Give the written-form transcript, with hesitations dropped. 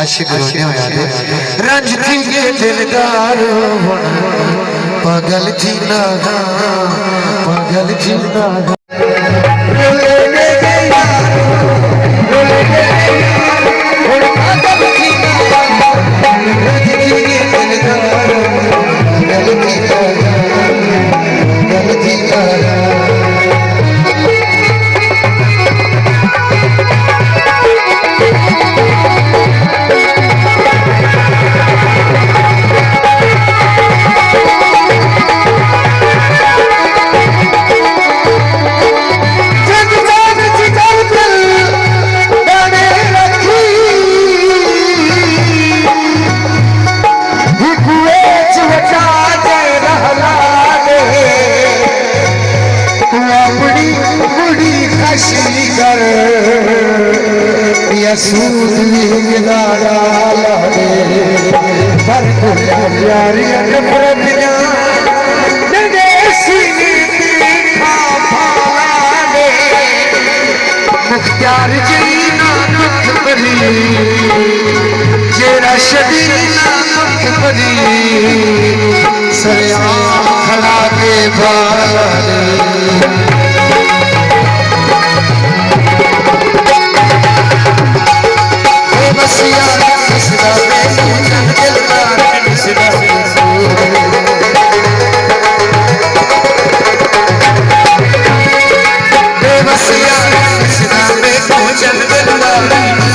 आशिक रंज थी के दिलदार पागल थी ना पागल थी ना मुख्तार जीना दुख भरी जेरा शदीना दुख भरी सरेआम खड़ा के बारे बसिया इसदा में दिलदार इसदा बसिया इसदा में दिलदार